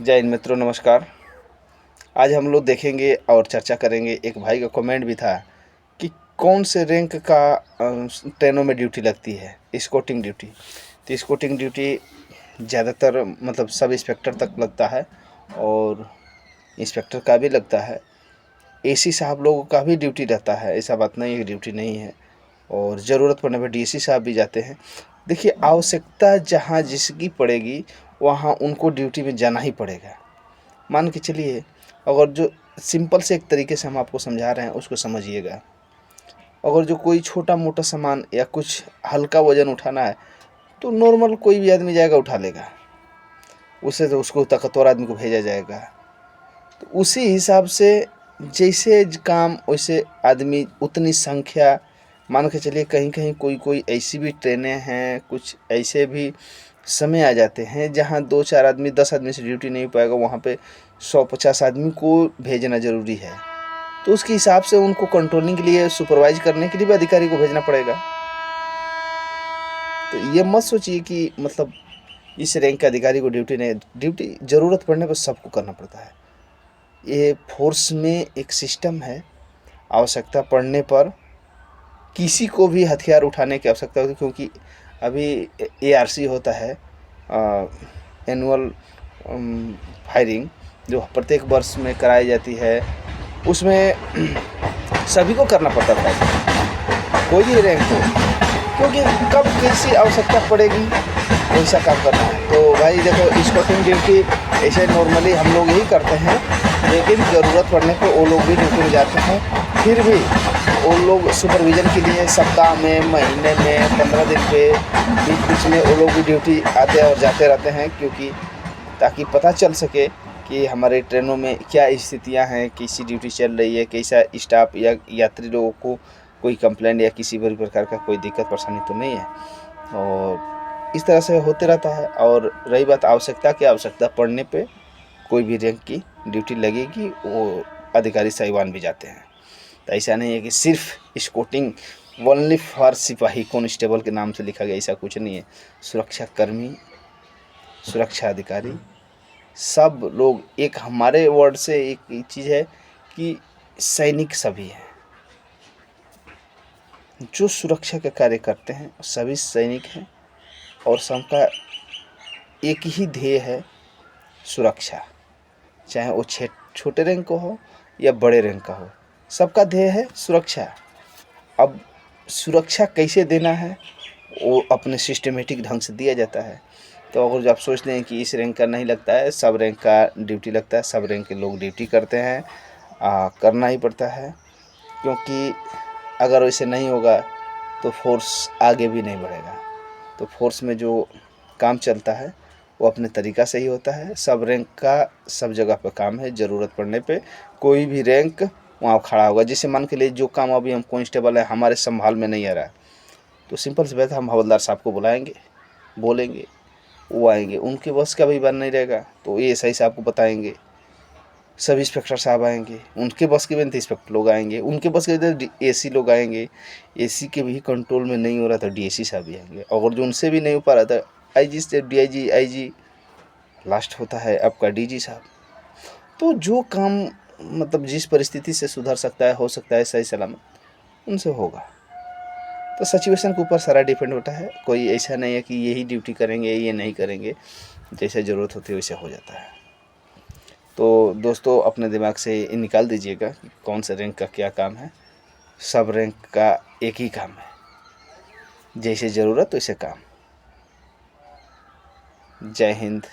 जय हिंद मित्रों, नमस्कार। आज हम लोग देखेंगे और चर्चा करेंगे। एक भाई का कमेंट भी था कि कौन से रैंक का ट्रेनों में ड्यूटी लगती है, स्कॉटिंग ड्यूटी। तो स्कॉटिंग ड्यूटी ज़्यादातर मतलब सब इंस्पेक्टर तक लगता है और इंस्पेक्टर का भी लगता है। एसी साहब लोगों का भी ड्यूटी रहता है, ऐसा बात नहीं है कि ड्यूटी नहीं है। और ज़रूरत पड़ने पर डीएसी साहब भी जाते हैं। देखिए, आवश्यकता जहाँ जिसकी पड़ेगी वहाँ उनको ड्यूटी में जाना ही पड़ेगा। मान के चलिए, अगर जो सिंपल से एक तरीके से हम आपको समझा रहे हैं उसको समझिएगा। अगर जो कोई छोटा मोटा सामान या कुछ हल्का वज़न उठाना है तो नॉर्मल कोई भी आदमी जाएगा उठा लेगा, उससे तो उसको ताकतवर आदमी को भेजा जाएगा। तो उसी हिसाब से जैसे काम वैसे आदमी उतनी संख्या। मान के चलिए कहीं कहीं कोई कोई ऐसी भी ट्रेनें हैं, कुछ ऐसे भी समय आ जाते हैं जहाँ 2-4 आदमी 10 आदमी से ड्यूटी नहीं हो पाएगा, वहाँ पे 100-50 आदमी को भेजना ज़रूरी है। तो उसके हिसाब से उनको कंट्रोलिंग के लिए, सुपरवाइज करने के लिए भी अधिकारी को भेजना पड़ेगा। तो ये मत सोचिए कि मतलब इस रैंक के अधिकारी को ड्यूटी नहीं, ड्यूटी ज़रूरत पड़ने पर सबको करना पड़ता है। ये फोर्स में एक सिस्टम है, आवश्यकता पड़ने पर किसी को भी हथियार उठाने की आवश्यकता होती है। क्योंकि अभी एआरसी होता है, एनुअल फायरिंग, जो प्रत्येक वर्ष में कराई जाती है, उसमें सभी को करना पड़ता था, कोई भी रैंक हो, क्योंकि कब कैसी आवश्यकता पड़ेगी वैसा काम करना है। तो भाई देखो, स्कॉटिंग ड्यूटी ऐसे नॉर्मली हम लोग यही करते हैं, लेकिन ज़रूरत पड़ने पर वो लोग भी ड्यूटी में जाते हैं। फिर भी वो लोग सुपरविज़न के लिए सप्ताह में, महीने में, 15 दिन पे बीच बीच में वो लोग भी ड्यूटी आते और जाते रहते हैं, क्योंकि ताकि पता चल सके कि हमारे ट्रेनों में क्या स्थितियां हैं, कैसी ड्यूटी चल रही है, कैसा स्टाफ या यात्री लोगों को कोई कंप्लेंट या किसी भी प्रकार का कोई दिक्कत परेशानी तो नहीं है। और इस तरह से होते रहता है। और रही बात आवश्यकता की, आवश्यकता पड़ने पे कोई भी रैंक की ड्यूटी लगेगी, वो अधिकारी साहिबान भी जाते हैं। तो ऐसा नहीं है कि सिर्फ स्कॉटिंग ओनली फॉर सिपाही कांस्टेबल के नाम से लिखा गया, ऐसा कुछ नहीं है। सुरक्षा कर्मी, सुरक्षा अधिकारी, सब लोग एक हमारे वर्ड से एक चीज़ है कि सैनिक सभी हैं। जो सुरक्षा का कार्य करते हैं सभी सैनिक हैं और सबका एक ही ध्येय है, सुरक्षा। चाहे वो छोटे रैंक का हो या बड़े रैंक का हो, सबका ध्येय है सुरक्षा। अब सुरक्षा कैसे देना है वो अपने सिस्टमेटिक ढंग से दिया जाता है। तो अगर जो आप सोचते हैं कि इस रैंक का नहीं लगता है, सब रैंक का ड्यूटी लगता है, सब रैंक के लोग ड्यूटी करते हैं, करना ही पड़ता है। क्योंकि अगर वैसे नहीं होगा तो फोर्स आगे भी नहीं बढ़ेगा। तो फोर्स में जो काम चलता है वो अपने तरीक़ा से ही होता है। सब रैंक का सब जगह पर काम है, ज़रूरत पड़ने पे कोई भी रैंक वहाँ खड़ा होगा। जैसे मान के लिए जो काम अभी हम कांस्टेबल है, हमारे संभाल में नहीं आ रहा है, तो सिंपल सी बात है, हम हवलदार साहब को बुलाएंगे, बोलेंगे, वो आएंगे। उनके बस का भी बन नहीं रहेगा तो ये सही साहब को बताएंगे। सब इंस्पेक्टर साहब आएंगे, उनके बस के भी नहीं, इंस्पेक्टर लोग आएंगे, उनके बस के एसी लोग आएंगे, एसी के भी कंट्रोल में नहीं हो रहा था, डीएसी साहब भी आएंगे। अगर जो उनसे भी नहीं हो पा रहा था, आईजी से डीआईजी, आईजी, लास्ट होता है आपका डीजी साहब। तो जो काम मतलब जिस परिस्थिति से सुधर सकता है, हो सकता है सही सलामत, उनसे होगा। तो सिचुएशन के ऊपर सारा डिपेंड होता है। कोई ऐसा नहीं है कि यही ड्यूटी करेंगे, ये नहीं करेंगे, जैसे ज़रूरत होती है वैसे हो जाता है। तो दोस्तों, अपने दिमाग से निकाल दीजिएगा कि कौन सा रैंक का क्या काम है। सब रैंक का एक ही काम है, जैसे ज़रूरत वैसे काम। जय हिंद।